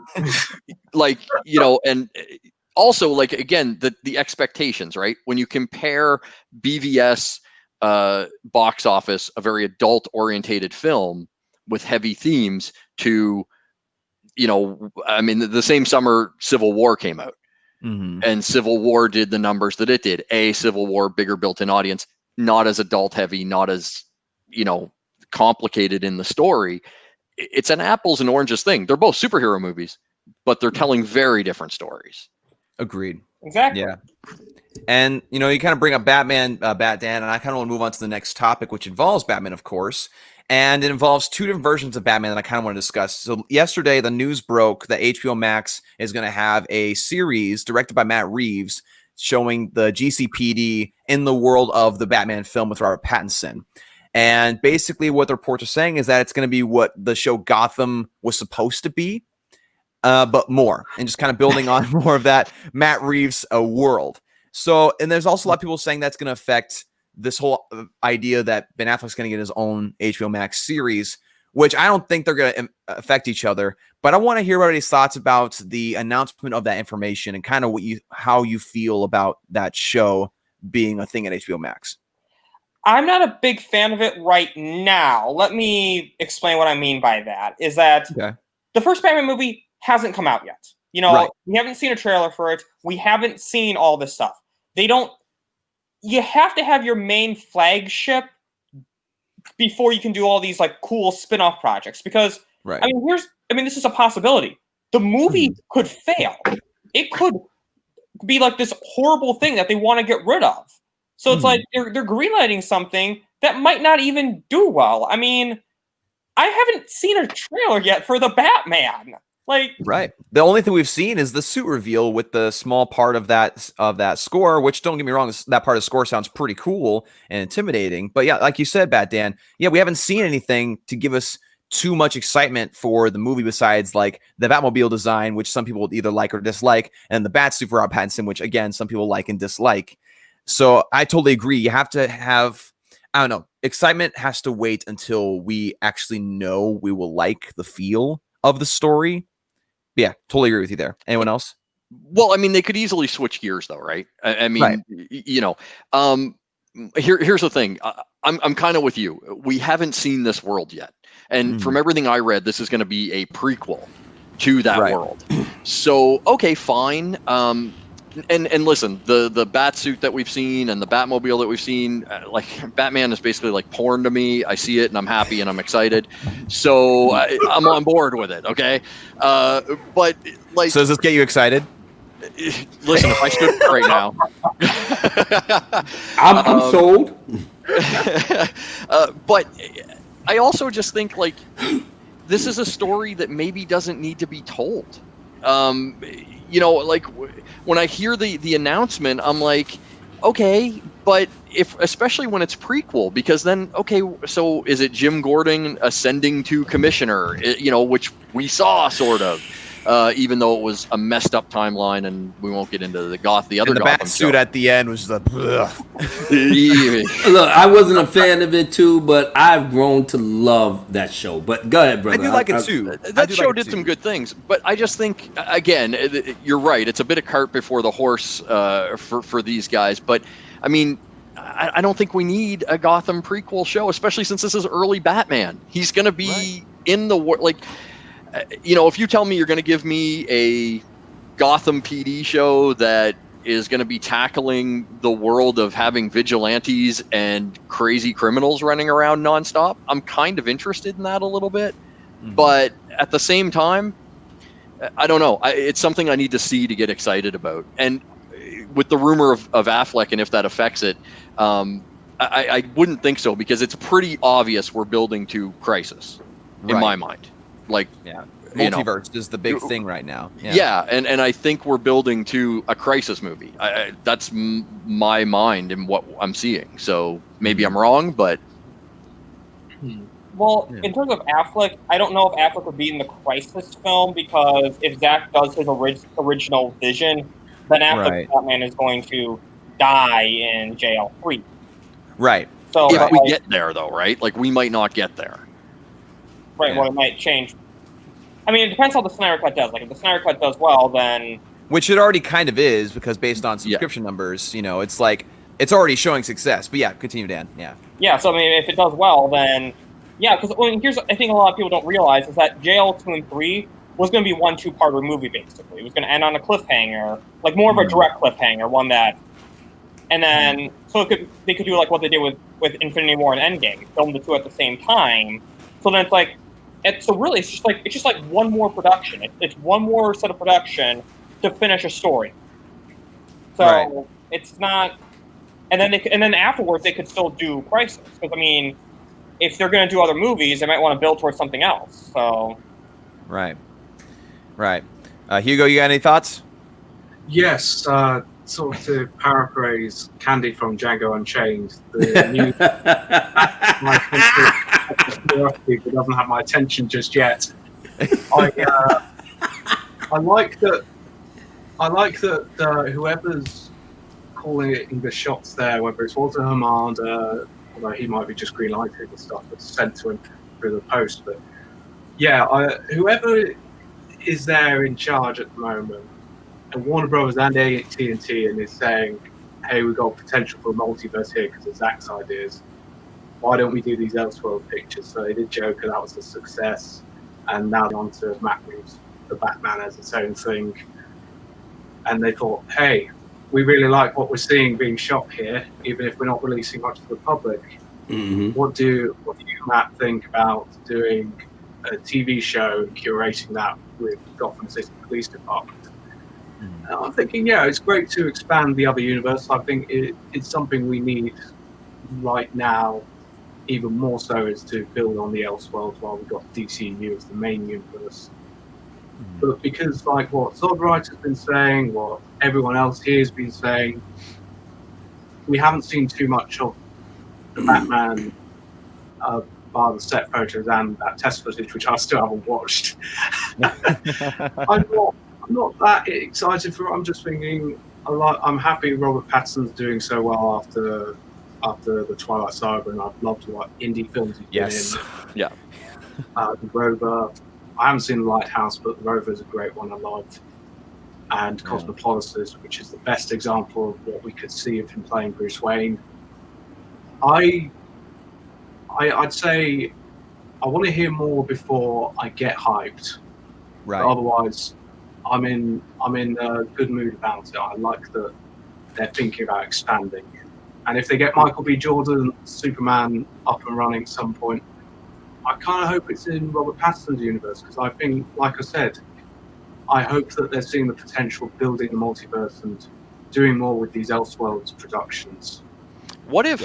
and also, again, the expectations, right? When you compare BVS box office, a very adult orientated film with heavy themes, to, I mean, the same summer Civil War came out. Mm-hmm. And Civil War did the numbers that it did. Civil War, bigger built-in audience, not as adult heavy, not as, complicated in the story. It's an apples and oranges thing. They're both superhero movies, but they're telling very different stories. Agreed. Exactly. Yeah. And, you kind of bring up Batman, Batman, and I kind of want to move on to the next topic, which involves Batman, of course. And it involves two different versions of Batman that I kind of want to discuss. So yesterday, the news broke that HBOmax is going to have a series directed by Matt Reeves showing the GCPD in the world of the Batman film with Robert Pattinson. And basically what the reports are saying is that it's going to be what the show Gotham was supposed to be, but more. And just kind of building on more of that Matt Reeves world. So, and there's also a lot of people saying that's going to affect this whole idea that Ben Affleck's going to get his own HBO Max series, which I don't think they're going to affect each other. But I want to hear everybody's thoughts about the announcement of that information and kind of how you feel about that show being a thing at HBO Max. I'm not a big fan of it right now. Let me explain what I mean by that. Is that the first Batman movie hasn't come out yet. You know, we haven't seen a trailer for it. We haven't seen all this stuff. You have to have your main flagship before you can do all these like cool spin-off projects. Because I mean, this is a possibility. The movie could fail. It could be like this horrible thing that they want to get rid of. So it's like they're greenlighting something that might not even do well. I mean, I haven't seen a trailer yet for the Batman. The only thing we've seen is the suit reveal with the small part of that score, which, don't get me wrong, that part of the score sounds pretty cool and intimidating. But yeah, like you said, Bat Dan, we haven't seen anything to give us too much excitement for the movie besides like the Batmobile design, which some people either like or dislike, and the Batsuit for Rob Pattinson, which again, some people like and dislike. So I totally agree. You have to have, I don't know, excitement has to wait until we actually know we will like the feel of the story. But yeah, totally agree with you there. Anyone else? Well, I mean, they could easily switch gears though, right? I mean, you know, here's the thing. I'm kind of with you. We haven't seen this world yet. And from everything I read, this is going to be a prequel to that world. So, okay, fine. And listen, the Batsuit that we've seen and the Batmobile that we've seen, like Batman is basically like porn to me. I see it and I'm happy and I'm excited. So I'm on board with it. Okay. But like, so does this get you excited? Listen, if I stood right now, I'm sold. But I also just think like this is a story that maybe doesn't need to be told. You know, like when I hear the announcement, I'm like, okay, but especially when it's prequel, because then, okay, so is it Jim Gordon ascending to commissioner, you know, which we saw sort of, even though it was a messed up timeline, and we won't get into the other Gotham Batsuit at the end was the Look, I wasn't a fan of it too, but I've grown to love that show. But go ahead, brother. I do like it too. That show did some good things, but I just think, again, you're right. It's a bit of cart before the horse for these guys. But I mean, I don't think we need a Gotham prequel show, especially since this is early Batman. He's going to be in the like. You know, if you tell me you're going to give me a Gotham PD show that is going to be tackling the world of having vigilantes and crazy criminals running around nonstop, I'm kind of interested in that a little bit. But at the same time, I don't know. It's something I need to see to get excited about. And with the rumor of Affleck and if that affects it, I wouldn't think so, because it's pretty obvious we're building to Crisis in my mind. Like, multiverse is the big thing right now. And I think we're building to a Crisis movie. That's my mind and what I'm seeing. So maybe I'm wrong, but well, in terms of Affleck, I don't know if Affleck would be in the Crisis film, because if Zack does his original vision, then Affleck's Batman is going to die in JL3. Right. So if we get there, though, right? Like, we might not get there. Right, well, it might change. I mean, it depends how the Snyder Cut does. Like, if the Snyder Cut does well, then... Which it already kind of is, because based on subscription numbers, you know, it's like, it's already showing success. But yeah, continue, Dan. Yeah, so I mean, if it does well, then... Yeah, because here's, I think a lot of people don't realize, is that JL 2 and 3 was going to be one two-parter movie, basically. It was going to end on a cliffhanger, like more of a direct cliffhanger, one that... And then, so they could do like what they did with Infinity War and Endgame, film the two at the same time. So then it's like, it's just like one more production. It's one more set of production to finish a story. So it's not, and then afterwards they could still do Crisis, because I mean, if they're going to do other movies, they might want to build towards something else. So, right. Hugo, you got any thoughts? Yes. Sort of to paraphrase Candy from Django Unchained, the new it doesn't have my attention just yet. I like that. Whoever's calling it in the shots there, whether it's Walter Hamada, although he might be just greenlighting the stuff that's sent to him, through the post. But yeah, whoever is there in charge at the moment, and Warner Brothers and AT&T, and is saying, hey, we've got potential for a multiverse here because of Zack's ideas. Why don't we do these Elseworld pictures? So they did Joker, that was a success, and now on to Matt Reeves, the Batman as its own thing. And they thought, hey, we really like what we're seeing being shot here, even if we're not releasing much to the public. Mm-hmm. What do you, Matt, think about doing a TV show and curating that with Gotham City Police Department? And I'm thinking, yeah, it's great to expand the other universe. I think it's something we need right now, even more so, is to build on the Elseworlds while we've got DCU as the main universe. But because, like, what Zodwriter's been saying, what everyone else here has been saying, we haven't seen too much of the Batman, bar the set photos and that test footage, which I still haven't watched. I'm not that excited for it. I'm just thinking, I'm happy Robert Pattinson's doing so well after the Twilight Saga, and I've loved what indie films he's been in. Yeah. The Rover. I haven't seen The Lighthouse, but The Rover is a great one I love. And Cosmopolisis, which is the best example of what we could see of him playing Bruce Wayne. I'd say I want to hear more before I get hyped. Right. But otherwise, I'm in a good mood about it. I like that they're thinking about expanding. And if they get Michael B. Jordan, Superman, up and running at some point, I kind of hope it's in Robert Pattinson's universe, because I think, like I said, I hope that they're seeing the potential of building the multiverse and doing more with these Elseworlds productions. What if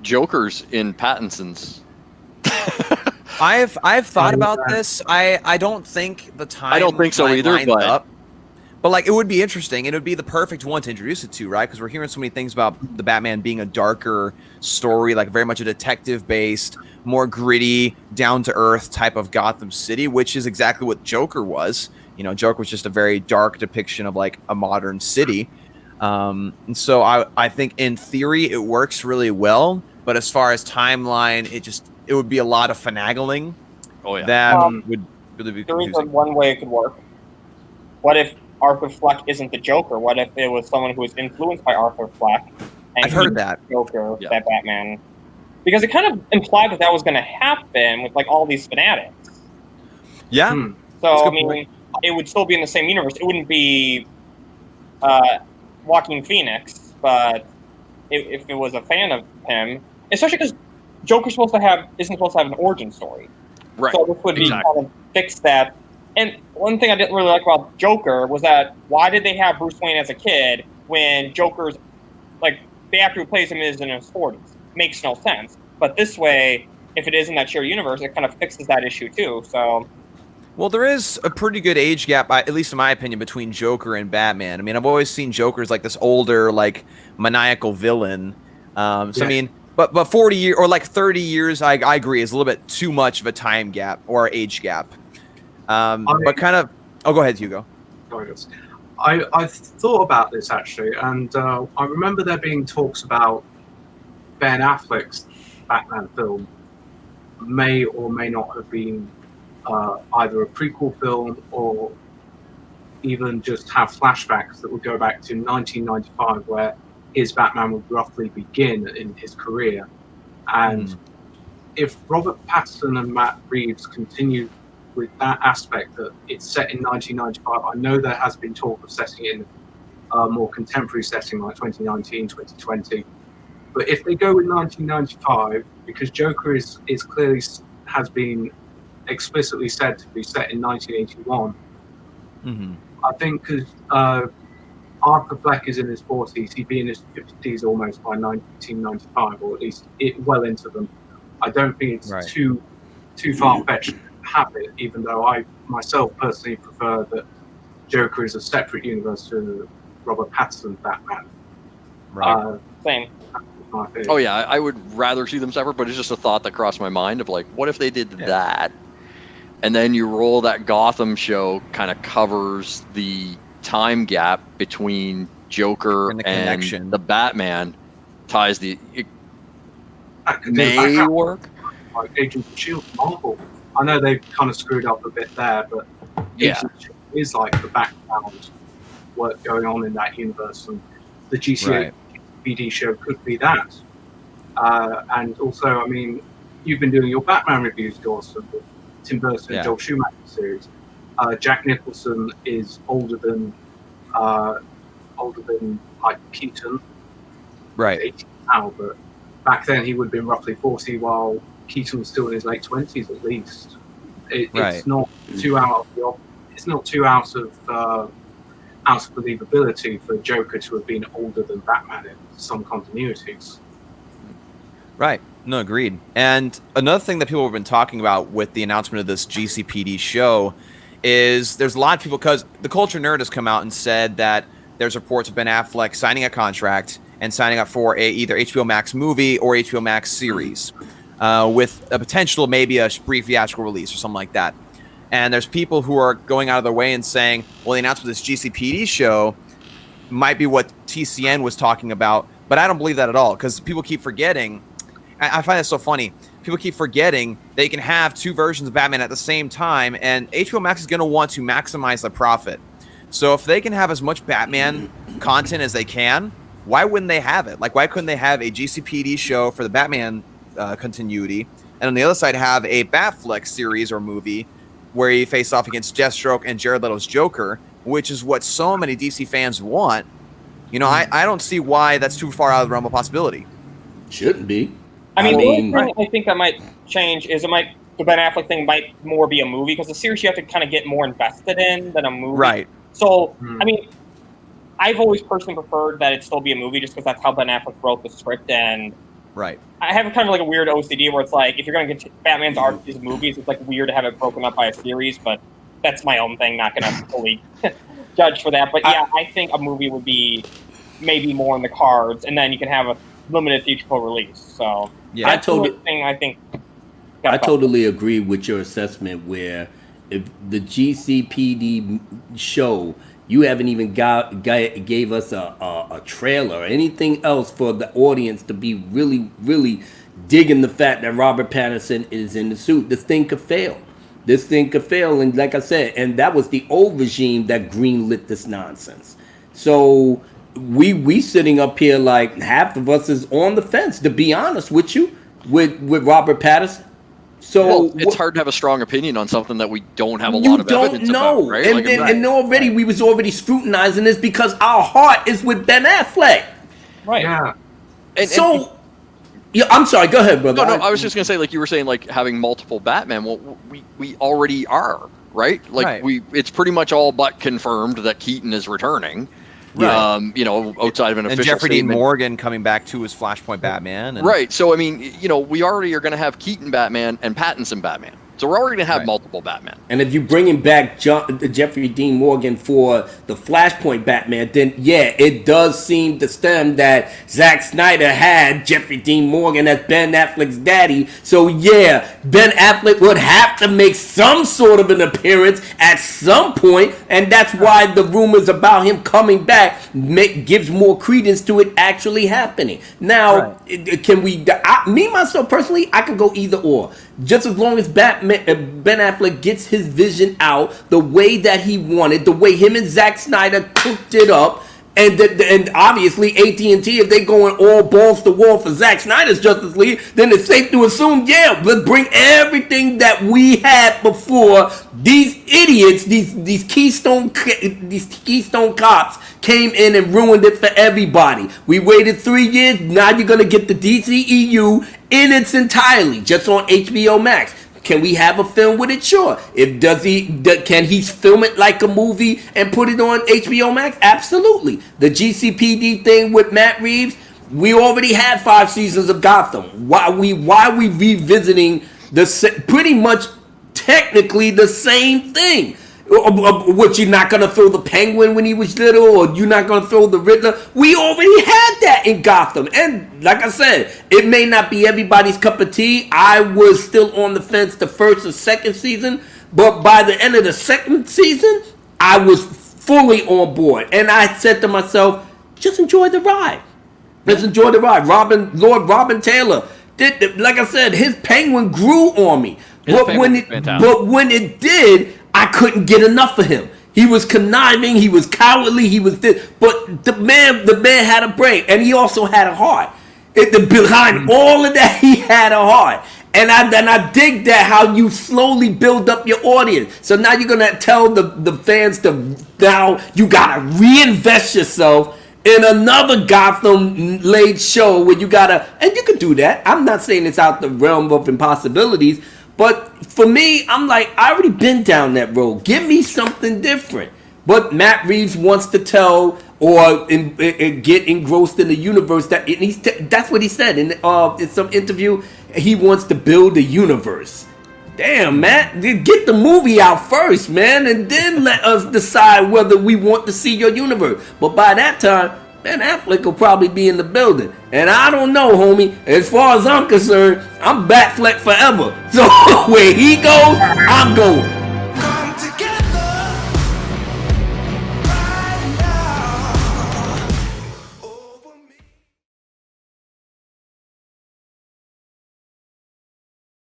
Joker's in Pattinson's? I've thought about this. I don't think the time. I don't think so either, but like, it would be interesting. It would be the perfect one to introduce it to, right? Because we're hearing so many things about the Batman being a darker story, like very much a detective-based, more gritty, down-to-earth type of Gotham City, which is exactly what Joker was. You know, Joker was just a very dark depiction of like a modern city. And so I think in theory it works really well, but as far as timeline, it would be a lot of finagling. Oh yeah, that would really be confusing. There is one way it could work. What if Arthur Fleck isn't the Joker? What if it was someone who was influenced by Arthur Fleck? And I've heard that. Joker, that Batman. Because it kind of implied that was going to happen with like all these fanatics. Yeah. So I mean, it would still be in the same universe. It wouldn't be Joaquin Phoenix, but if it was a fan of him, especially because Joker's isn't supposed to have an origin story. Right. So this would be kind of fix that. And one thing I didn't really like about Joker was that why did they have Bruce Wayne as a kid when Joker's, like, the actor who plays him is in his 40s? Makes no sense. But this way, if it is in that shared universe, it kind of fixes that issue too. So, well, there is a pretty good age gap, at least in my opinion, between Joker and Batman. I mean, I've always seen Joker as like this older, like, maniacal villain. I mean, but 40 years or like 30 years, I agree, is a little bit too much of a time gap or age gap. But kind of, go ahead, Hugo. I thought about this actually, and I remember there being talks about Ben Affleck's Batman film may or may not have been either a prequel film or even just have flashbacks that would go back to 1995, where his Batman would roughly begin in his career. And if Robert Pattinson and Matt Reeves continue with that aspect that it's set in 1995, I know there has been talk of setting it in a more contemporary setting like 2019, 2020. But if they go with 1995, because Joker is clearly has been explicitly said to be set in 1981, I think because Arthur Fleck is in his 40s, he'd be in his 50s almost by 1995, or at least well into them. I don't think it's too far-fetched to have it, even though I myself personally prefer that Joker is a separate universe to Robert Pattinson's Batman. Same. Oh yeah, I would rather see them separate, but it's just a thought that crossed my mind of like, what if they did that? And then you roll that Gotham show kind of covers the time gap between Joker and the Batman, ties the... It may work. like Agents of S.H.I.E.L.D. Marvel. I know they've kind of screwed up a bit there, but Yeah. Agents of S.H.I.E.L.D. is like the background work going on in that universe, and the GCPD show could be that. And also, I mean, you've been doing your Batman reviews, Dawson, with Tim Burton and Joel Schumacher series. Jack Nicholson is older than like Keaton. Right. 80 now, but back then he would have been roughly 40, while Keaton was still in his late 20s at least. It's not too out of believability for Joker to have been older than Batman in some continuities. Right. No, agreed. And another thing that people have been talking about with the announcement of this GCPD show is there's a lot of people, because the Culture Nerd has come out and said that there's reports of Ben Affleck signing a contract and signing up for either HBO Max movie or HBO Max series with a potential maybe a brief theatrical release or something like that. And there's people who are going out of their way and saying, well, the announcement of this GCPD show might be what TCN was talking about, but I don't believe that at all, because people keep forgetting. I find that so funny. People keep forgetting they can have two versions of Batman at the same time, and HBO Max is going to want to maximize the profit. So if they can have as much Batman content as they can, why wouldn't they have it? Like, why couldn't they have a GCPD show for the Batman continuity, and on the other side have a Batfleck series or movie where you face off against Deathstroke and Jared Leto's Joker, which is what so many DC fans want. You know, I don't see why that's too far out of the realm of possibility. Shouldn't be. I mean, the only thing I think that might change is the Ben Affleck thing might more be a movie, because the series you have to kind of get more invested in than a movie. Right. So, I mean, I've always personally preferred that it still be a movie, just because that's how Ben Affleck wrote the script. And right. I have kind of like a weird OCD where it's like, if you're going to get Batman's art these movies, it's like weird to have it broken up by a series, but that's my own thing, not going to fully judge for that. But yeah, I think a movie would be maybe more in the cards, and then you can have a limited theatrical release. So yeah, that's the only thing I think. I totally agree with your assessment, where if the GCPD show, you haven't even gave us a trailer or anything else for the audience to be really, really digging the fact that Robert Pattinson is in the suit. This thing could fail. And like I said, and that was the old regime that greenlit this nonsense. So we sitting up here like half of us is on the fence, to be honest with you, with Robert Pattinson. So it's hard to have a strong opinion on something that we don't have a lot of evidence about, right? And already we was already scrutinizing this because our heart is with Ben Affleck. Right. Yeah. I'm sorry. Go ahead, brother. No, I was just gonna say, like you were saying, like having multiple Batman. Well, we already are, right? Like it's pretty much all but confirmed that Keaton is returning. Right. You know, outside of an official Jeffrey Dean statement. Morgan coming back to his Flashpoint Batman. And right. So, I mean, you know, we already are going to have Keaton Batman and Pattinson Batman. So we're already going to have multiple Batman. And if you bring him back Jeffrey Dean Morgan for the Flashpoint Batman, then yeah, it does seem to stem that Zack Snyder had Jeffrey Dean Morgan as Ben Affleck's daddy. So yeah, Ben Affleck would have to make some sort of an appearance at some point, and that's why the rumors about him coming back gives more credence to it actually happening. Now, can we? Me myself personally, I can go either or. Just as long as Ben Affleck gets his vision out the way that he wanted, the way him and Zack Snyder cooked it up, and obviously AT&T, if they going all balls to wall for Zack Snyder's Justice League, then it's safe to assume, yeah, let's bring everything that we had before. These idiots, these Keystone cops came in and ruined it for everybody. We waited 3 years. Now you're gonna get the DCEU in its entirety, just on HBO Max. Can we have a film with it? Sure. Can he film it like a movie and put it on HBO Max? Absolutely. The GCPD thing with Matt Reeves, we already had 5 seasons of Gotham. Why are we revisiting pretty much technically the same thing? What, you're not going to throw the Penguin when he was little, or you're not going to throw the Riddler? We already had that in Gotham. And like I said, it may not be everybody's cup of tea. I was still on the fence the first and second season, but by the end of the second season, I was fully on board. And I said to myself, just enjoy the ride. Let's enjoy the ride. Lord Robin Taylor like I said, his Penguin grew on me. His Penguin was fantastic. But when it did, I couldn't get enough of him. He was conniving, he was cowardly, he was this. But the man had a brain, and he also had a heart. Behind all of that, he had a heart. And I dig that how you slowly build up your audience. So now you're gonna tell the fans to now you gotta reinvest yourself in another Gotham-laid show where you gotta, and you can do that. I'm not saying it's out the realm of impossibilities, but for me, I'm like, I already been down that road. Give me something different. But Matt Reeves wants to tell or get engrossed in the universe. That's what he said in some interview. He wants to build a universe. Damn, Matt, get the movie out first, man, and then let us decide whether we want to see your universe. But by that time, Ben Affleck will probably be in the building. And I don't know, homie. As far as I'm concerned, I'm Batfleck forever. So where he goes, I'm going.